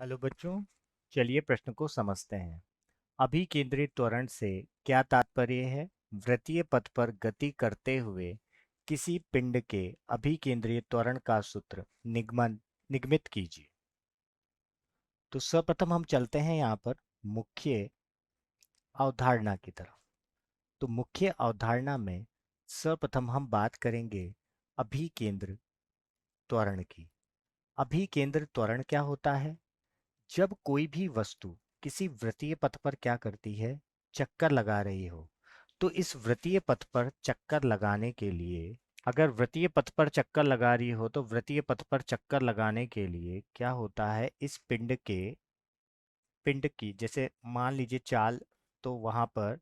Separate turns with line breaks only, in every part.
Hello बच्चों, चलिए प्रश्न को समझते हैं। अभिकेंद्रित त्वरण से क्या तात्पर्य है? वृत्तीय पथ पर गति करते हुए किसी पिंड के अभिकेंद्रीय त्वरण का सूत्र निगमित कीजिए। तो सर्वप्रथम हम चलते हैं यहाँ पर मुख्य अवधारणा की तरफ। तो मुख्य अवधारणा में सर्वप्रथम हम बात करेंगे अभिकेंद्र त्वरण की। अभिकेंद्र त्वरण क्या होता है? जब कोई भी वस्तु किसी वृत्तीय पथ पर क्या करती है, चक्कर लगा रही हो, तो इस वृत्तीय पथ पर चक्कर लगाने के लिए, अगर वृत्तीय पथ पर चक्कर लगा रही हो तो वृत्तीय पथ पर चक्कर लगाने के लिए क्या होता है, इस पिंड की जैसे मान लीजिए चाल, तो वहां पर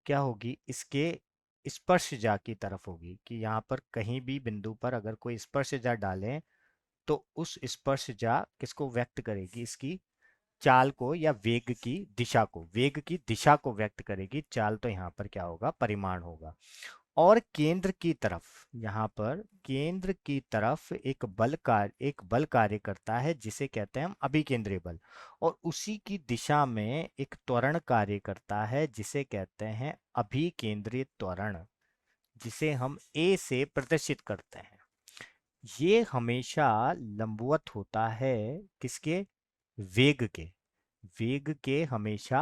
क्या होगी, इसके स्पर्शजा की तरफ होगी कि यहाँ पर कहीं भी बिंदु पर अगर कोई स्पर्शजा डालें तो उस स्पर्शजा किसको व्यक्त करेगी, इसकी चाल को या वेग की दिशा को व्यक्त करेगी। चाल तो यहाँ पर क्या होगा, परिमाण होगा। और केंद्र की तरफ, यहाँ पर केंद्र की तरफ एक बल कार्य करता है जिसे कहते हैं हम अभिकेंद्रीय बल। और उसी की दिशा में एक त्वरण कार्य करता है जिसे कहते हैं अभिकेंद्रीय त्वरण, जिसे हम ए से प्रदर्शित करते हैं। ये हमेशा लंबवत होता है किसके? वेग के। वेग के हमेशा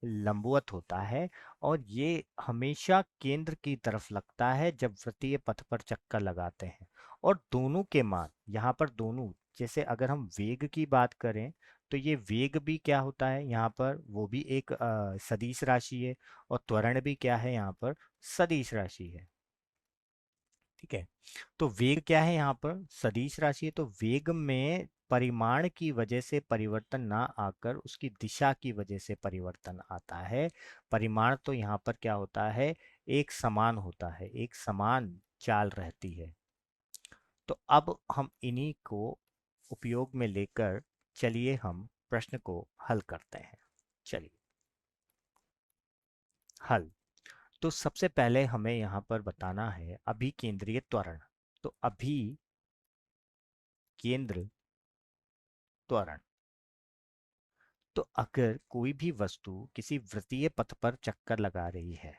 लंबवत होता है। और ये हमेशा केंद्र की तरफ लगता है जब वृत्तीय पथ पर चक्कर लगाते हैं। और दोनों के मान यहाँ पर दोनों, जैसे अगर हम वेग की बात करें तो ये वेग भी क्या होता है यहाँ पर, वो भी एक सदिश राशि है। और त्वरण भी क्या है यहाँ पर, सदिश राशि है। ठीक है। तो वेग क्या है यहाँ पर, सदिश राशि है। तो वेग में परिमाण की वजह से परिवर्तन ना आकर उसकी दिशा की वजह से परिवर्तन आता है। परिमाण तो यहाँ पर क्या होता है, एक समान होता है, एक समान चाल रहती है। तो अब हम इन्हीं को उपयोग में लेकर चलिए हम प्रश्न को हल करते हैं। चलिए हल। तो सबसे पहले हमें यहाँ पर बताना है अभिकेंद्रीय त्वरण। तो अभिकेंद्र त्वरण, तो अगर कोई भी वस्तु किसी वृत्तीय पथ पर चक्कर लगा रही है,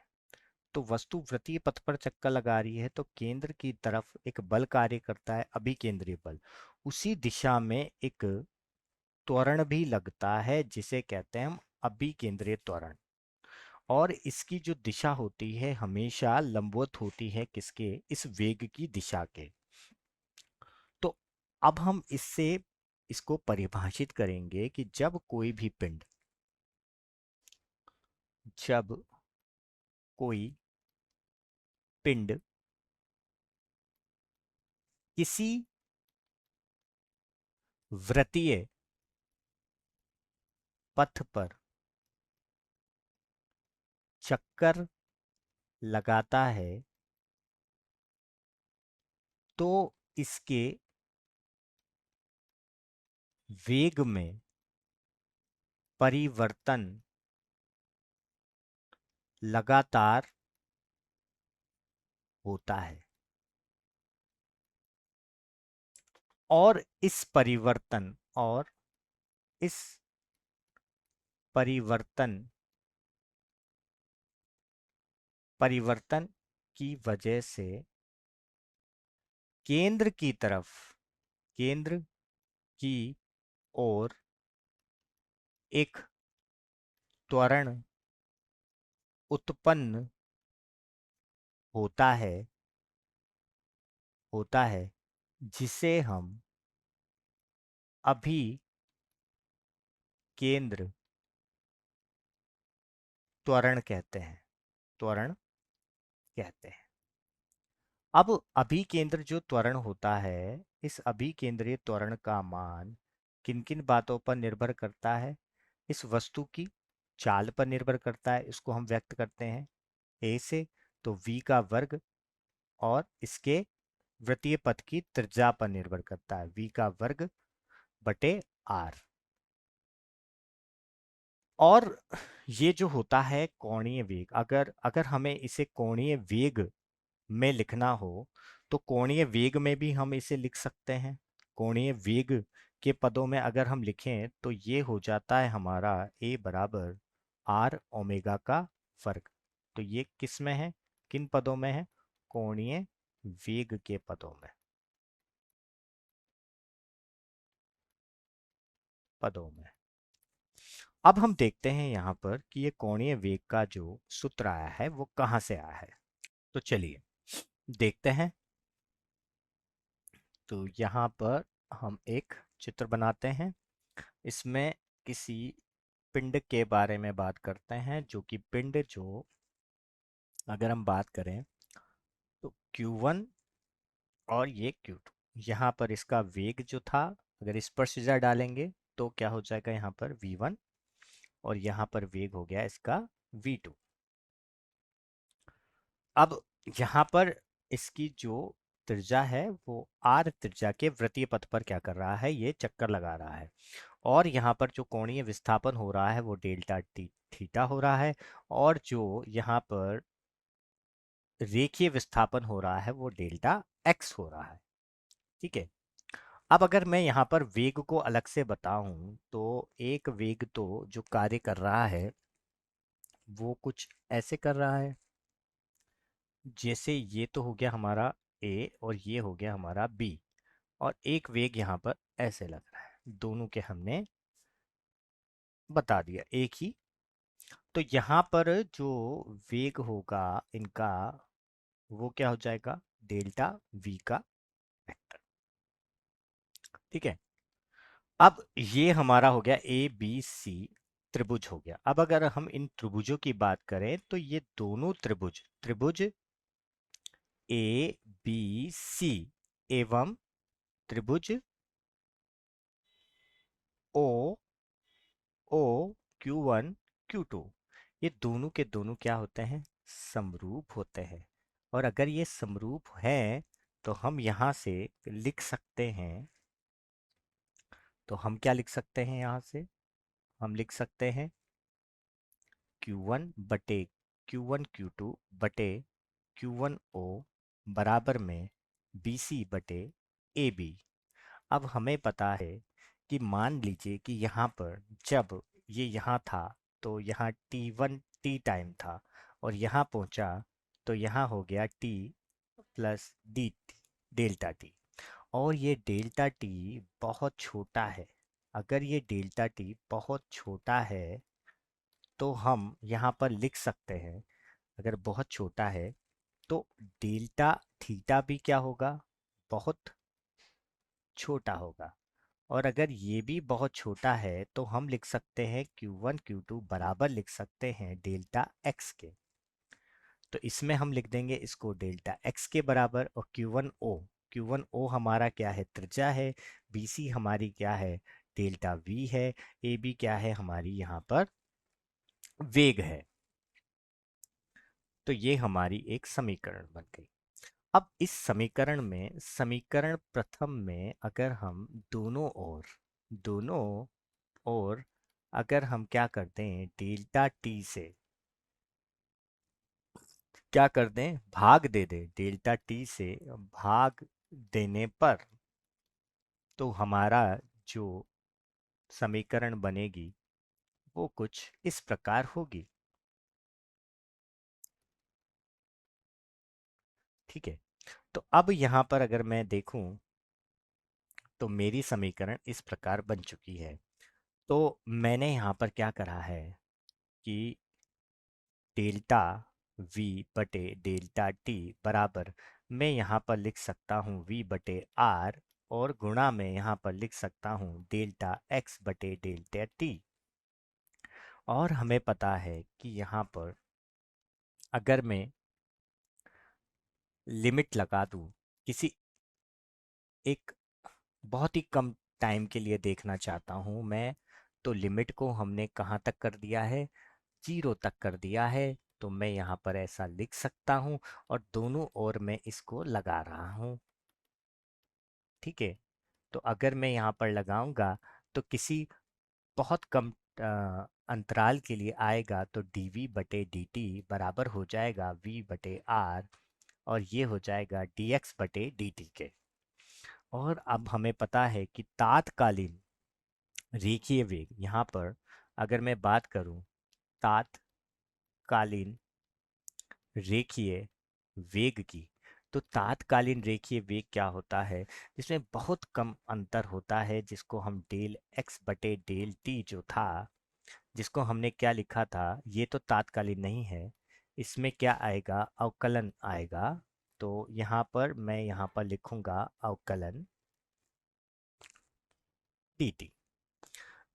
तो वस्तु वृत्तीय पथ पर चक्कर लगा रही है तो केंद्र की तरफ एक बल कार्य करता है, अभिकेंद्रीय बल। उसी दिशा में एक त्वरण भी लगता है जिसे कहते हैं हम अभिकेंद्रीय त्वरण। और इसकी जो दिशा होती है हमेशा लंबवत होती है किसके, इस वेग की दिशा के। तो अब हम इसको परिभाषित करेंगे कि जब कोई पिंड किसी वृत्तीय पथ पर चक्कर लगाता है तो इसके वेग में परिवर्तन लगातार होता है। और इस परिवर्तन परिवर्तन की वजह से केंद्र की तरफ, केंद्र की ओर एक त्वरण उत्पन्न होता है होता है जिसे हम अभी केंद्र त्वरण कहते हैं, त्वरण कहते हैं। अब अभिकेंद्र जो त्वरण होता है, इस अभिकेंद्रीय त्वरण का मान किन किन बातों पर निर्भर करता है? इस वस्तु की चाल पर निर्भर करता है, इसको हम व्यक्त करते हैं ए से। तो v का वर्ग। और इसके वृत्तीय पथ की त्रिज्या पर निर्भर करता है, v का वर्ग बटे r। और ये जो होता है कोणीय वेग, अगर अगर हमें इसे कोणीय वेग में लिखना हो तो कोणीय वेग में भी हम इसे लिख सकते हैं। कोणीय वेग के पदों में अगर हम लिखें तो ये हो जाता है हमारा ए बराबर आर ओमेगा का वर्ग। तो ये किस में है, किन पदों में है, कोणीय वेग के पदों में। अब हम देखते हैं यहाँ पर कि ये कोणीय वेग का जो सूत्र आया है वो कहाँ से आया है। तो चलिए देखते हैं। तो यहाँ पर हम एक चित्र बनाते हैं। इसमें किसी पिंड के बारे में बात करते हैं, जो कि पिंड जो अगर हम बात करें तो Q1 और ये Q2, यहाँ पर इसका वेग जो था, अगर स्पर्शजा डालेंगे तो क्या हो जाएगा, यहाँ पर V1 और यहाँ पर वेग हो गया इसका V2। अब यहाँ पर इसकी जो त्रिज्या है वो R त्रिज्या के वृत्तीय पथ पर क्या कर रहा है, ये चक्कर लगा रहा है। और यहाँ पर जो कोणीय विस्थापन हो रहा है वो डेल्टा टी थीटा हो रहा है, और जो यहाँ पर रेखीय विस्थापन हो रहा है वो डेल्टा एक्स हो रहा है। ठीक है। अब अगर मैं यहाँ पर वेग को अलग से बताऊं तो एक वेग तो जो कार्य कर रहा है वो कुछ ऐसे कर रहा है, जैसे ये तो हो गया हमारा ए और ये हो गया हमारा बी, और एक वेग यहाँ पर ऐसे लग रहा है। दोनों के हमने बता दिया एक ही। तो यहाँ पर जो वेग होगा इनका वो क्या हो जाएगा, डेल्टा वी का वेक्टर। ठीक है। अब ये हमारा हो गया ए बी सी त्रिभुज हो गया। अब अगर हम इन त्रिभुजों की बात करें तो ये दोनों त्रिभुज त्रिभुज ए बी सी एवं त्रिभुज ओ ओ Q1 Q2, ये दोनों के दोनों क्या होते हैं, समरूप होते हैं। और अगर ये समरूप हैं तो हम यहाँ से लिख सकते हैं, तो हम क्या लिख सकते हैं, यहाँ से हम लिख सकते हैं Q1 बटे Q1 Q2 बटे Q1 O बराबर में BC बटे AB। अब हमें पता है कि मान लीजिए कि यहाँ पर जब ये यहाँ था तो यहाँ T1 T टाइम था, और यहाँ पहुँचा तो यहाँ हो गया T plus D delta T. और ये डेल्टा टी बहुत छोटा है। अगर ये डेल्टा टी बहुत छोटा है तो हम यहाँ पर लिख सकते हैं, अगर बहुत छोटा है तो डेल्टा थीटा भी क्या होगा, बहुत छोटा होगा। और अगर ये भी बहुत छोटा है तो हम लिख सकते हैं Q1 Q2 बराबर लिख सकते हैं डेल्टा x के। तो इसमें हम लिख देंगे इसको डेल्टा x के बराबर, और Q1 O हमारा क्या है, त्रिज्या है। BC हमारी क्या है, डेल्टा V है। AB क्या है, हमारी यहाँ पर वेग है। तो ये हमारी एक समीकरण बन गई। अब इस समीकरण में समीकरण प्रथम में अगर हम दोनों ओर अगर हम क्या करते हैं, डेल्टा टी से क्या कर दें, भाग दे दें, डेल्टा टी से भाग देने पर तो हमारा जो समीकरण बनेगी वो कुछ इस प्रकार होगी। ठीक है। तो अब यहाँ पर अगर मैं देखूं तो मेरी समीकरण इस प्रकार बन चुकी है। तो मैंने यहाँ पर क्या करा है कि डेल्टा v बटे डेल्टा t बराबर, मैं यहाँ पर लिख सकता हूँ v बटे r, और गुणा में यहाँ पर लिख सकता हूँ डेल्टा x बटे डेल्टा t। और हमें पता है कि यहाँ पर अगर मैं लिमिट लगा दूँ किसी एक बहुत ही कम टाइम के लिए देखना चाहता हूँ मैं, तो लिमिट को हमने कहाँ तक कर दिया है, 0 तक कर दिया है। तो मैं यहाँ पर ऐसा लिख सकता हूँ, और दोनों ओर मैं इसको लगा रहा हूँ। ठीक है। तो अगर मैं यहाँ पर लगाऊंगा तो किसी बहुत कम अंतराल के लिए आएगा, तो dv बटे dt बराबर हो जाएगा v बटे r, और ये हो जाएगा dx बटे dt के। और अब हमें पता है कि तात्कालीन रेखीय वेग, यहाँ पर अगर मैं बात करूं तात्कालीन रेखीय वेग की, तो तात्कालीन रेखीय वेग क्या होता है, जिसमें बहुत कम अंतर होता है, जिसको हम डेल एक्स बटे डेल टी जो था, जिसको हमने क्या लिखा था, ये तो तात्कालीन नहीं है, इसमें क्या आएगा, अवकलन आएगा। तो यहाँ पर मैं यहाँ पर लिखूंगा अवकलन dt।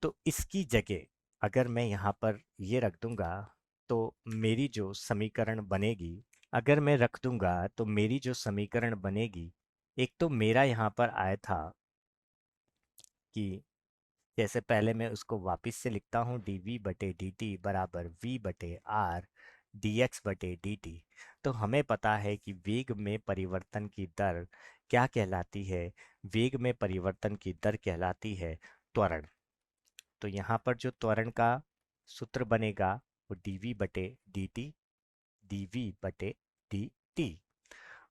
तो इसकी जगह अगर मैं यहाँ पर ये रख दूंगा, तो मेरी जो समीकरण बनेगी, अगर मैं रख दूंगा तो मेरी जो समीकरण बनेगी, एक तो मेरा यहाँ पर आया था कि जैसे पहले मैं उसको वापस से लिखता हूँ, डी वी बटे डी टी बराबर वी बटे आर डी एक्स बटे डी टी। तो हमें पता है कि वेग में परिवर्तन की दर क्या कहलाती है, वेग में परिवर्तन की दर कहलाती है त्वरण। तो यहाँ पर जो त्वरण का सूत्र बनेगा वो dv बटे dt, dv बटे dt।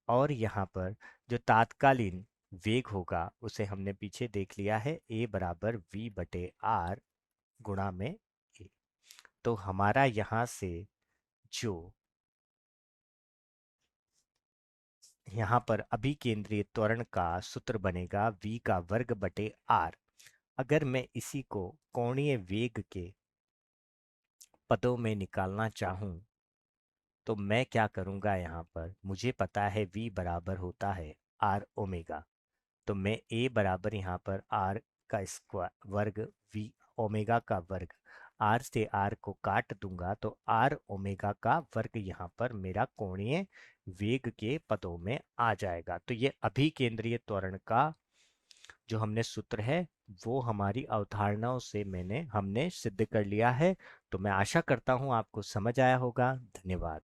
और यहाँ पर जो तात्कालीन वेग होगा उसे हमने पीछे देख लिया है, a बराबर v बटे r गुणा में a। तो हमारा यहाँ से जो यहाँ पर अभिकेंद्रीय त्वरण का सूत्र बनेगा v का वर्ग बटे r। अगर मैं इसी को कोणीय वेग के पदों में निकालना चाहूँ, तो मैं क्या करूँगा, यहाँ पर मुझे पता है v बराबर होता है r ओमेगा। तो मैं a बराबर यहाँ पर r का स्क्वायर वर्ग, v ओमेगा का वर्ग, r से r को काट दूंगा तो r ओमेगा का वर्ग यहाँ पर मेरा कोणीय वेग के पदों में आ जाएगा। तो ये अभिकेंद्रीय त्वरण का जो हमने सूत्र है वो हमारी अवधारणाओं से हमने सिद्ध कर लिया है। तो मैं आशा करता हूँ आपको समझ आया होगा। धन्यवाद।